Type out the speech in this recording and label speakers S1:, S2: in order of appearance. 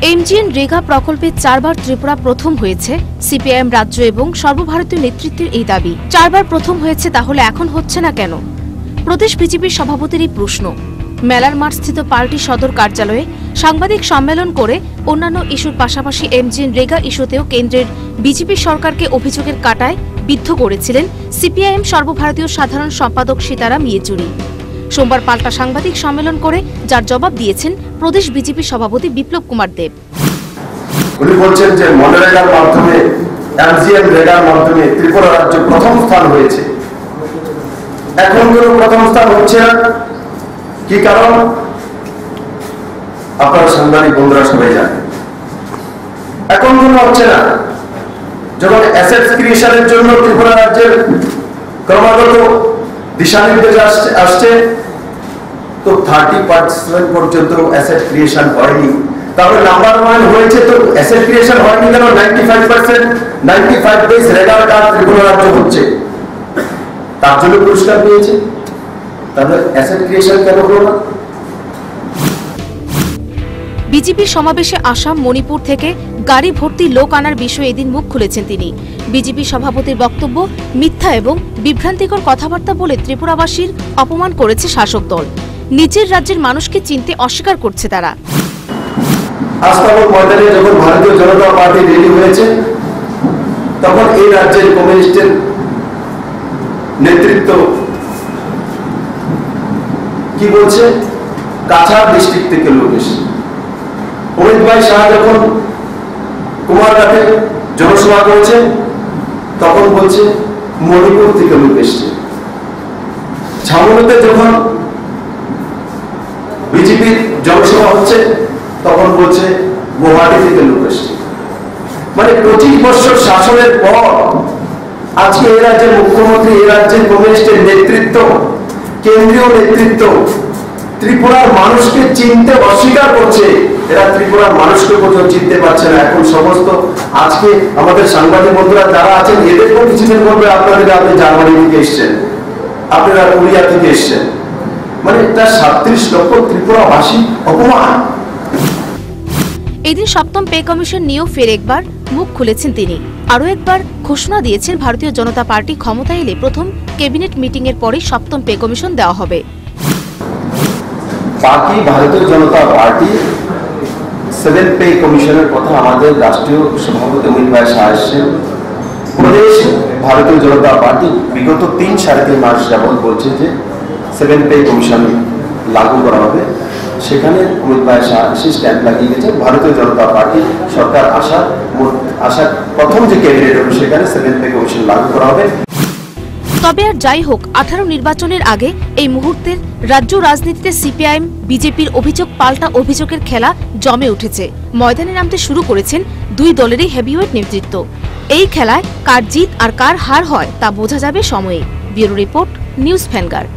S1: এমজিএনরেগা প্রকল্পে 4 বার ত্রিপুরা প্রথম হয়েছে। সিপিআইএম রাজ্য এবং সর্বভারতীয় নেতৃত্বের এই দাবি। 4 বার প্রথম হয়েছে, তাহলে এখন হচ্ছে না কেন? প্রদেশ বিজেপির সভাপতির এই প্রশ্ন। মেলার মাঠস্থিত পার্টি সদর কার্যালয়ে সাংবাদিক সম্মেলন করে অন্যান্য ইস্যুর পাশাপাশি এমজিএনরেগা ইস্যুতেও কেন্দ্রের বিজেপি সরকারকে অভিযোগের কাঁটায় বিদ্ধ করেছিলেন সিপিআইএম সর্বভারতীয় সাধারণ সম্পাদক সীতারাম ইয়েচুরি। সোমবার পাল্টা সাংবাদিক সম্মেলন করে যার জবাব দিয়েছেন প্রদেশ বিজেপি সভাপতি বিপ্লব কুমার দেব।
S2: উনি বলছেন যে মনরেগার মাধ্যমে, এমজিএনরেগার মাধ্যমে ত্রিপুরা রাজ্য প্রথম স্থান হয়েছে। এখন কোন প্রথম স্থান হচ্ছে না, কি কারণ আপনারা সাংবাদিক বন্ধুরা সবাই জানেন। এখন কোন হচ্ছে না, যখন অ্যাসেট ক্রিয়েশনের জন্য ত্রিপুরা রাজ্যের ক্রমাগত দিশানির্দেশ আসছে, তো 30% পর্যন্ত অ্যাসেট ক্রিয়েশন হয়নি। তাহলে নাম্বার 1 হয়েছে, তো অ্যাসেট ক্রিয়েশন হয়নি কেন? 95% ডেজ রেগার কাজ ত্রিপুরা রাজ্য হচ্ছে, তার জন্য পুরস্কার পেয়েছে। তাহলে অ্যাসেট ক্রিয়েশন কেন হলো না?
S1: বিজেপি সমাবেশে আসাম, মণিপুর থেকে গাড়ি ভর্তি লোক আনার বিষয়ে এদিন মুখ খুলেছেন তিনি। বিজেপি সভাপতির বক্তব্য মিথ্যা এবং বিভ্রান্তিকর কথাবার্তা বলে ত্রিপুরাবাসীর অপমান করেছে শাসক দল। নিজের রাজ্যের মানুষকে চিনতে অস্বীকার করছে তারা।
S2: আস্তাবল ময়দানে যখন ভারতীয় জনতা পার্টি রেলি হয়েছে, তখন এই রাজ্যের কমিউনিস্টের নেতৃত্ব কি বলছে? কাছাড় ডিস্ট্রিক্ট থেকে লোক এসেছে। অমিত ভাই শাহ যখন কুমারঘাটে জনসভা করেছে, তখন বলছে মণিপুর থেকে লোক এসছে। ঝামুনিতে যখন বিজেপির জনসভা হচ্ছে, তখন বলছে গুয়াহাটি থেকে লোক এসছে। মানে 25 বছর শাসনের পর আজকে এই রাজ্যের মুখ্যমন্ত্রী, এই রাজ্যের কমিউনিস্টের নেতৃত্ব, কেন্দ্রীয় নেতৃত্ব ত্রিপুরার মানুষকে চিনতে অস্বীকার করছে। এরা ত্রিপুরার মানুষকে পর্যন্ত চিনতে পারছে না। এখন সমস্ত আজকে আমাদের সাংবাদিক বন্ধুরা যারা আছেন, এদেরকেও কিছুদিন বলবে আপনাদের, আপনি জার্মানি থেকে এসছেন, আপনারা কোরিয়া থেকে এসছেন। মানে এটা 37 লক্ষ ত্রিপুরাবাসী অপমান।
S1: এদিন সপ্তম পে কমিশন নিয়েও ফের একবার মুখ খুলেছেন তিনি। আরও একবার ঘোষণা দিয়েছেন ভারতীয় জনতা পার্টি ক্ষমতায় এলে প্রথম ক্যাবিনেট মিটিং এর পরে সপ্তম পে কমিশন দেওয়া হবে।
S2: বাকি ভারতীয় জনতা পার্টি 7 পে কমিশনের কথা আমাদের রাষ্ট্রীয় সভাপতি অমিত ভাই শাহ এসেছেন। প্রদেশ ভারতীয় জনতা পার্টি বিগত 3-3.5 মাস যাবৎ বলছে যে 7 পে কমিশন লাগু করা হবে। সেখানে অমিত ভাই শাহ এসে স্ট্যাম্প লাগিয়ে গেছে। ভারতীয় জনতা পার্টি সরকার আসার প্রথম যে ক্যাবিনেট হবে, সেখানে 7 পে কমিশন লাগু করা হবে।
S1: তবে আর যাই হোক, 18 নির্বাচনের আগে এই মুহূর্তের রাজ্য রাজনীতিতে সিপিআইএম বিজেপির অভিযোগ পাল্টা অভিযোগের খেলা জমে উঠেছে। ময়দানে নামতে শুরু করেছেন দুই দলেরই হেভিওয়েট নেতৃত্ব। এই খেলায় কার জিত আর কার হার হয় তা বোঝা যাবে সময়ে। Bureau report, news vanguard.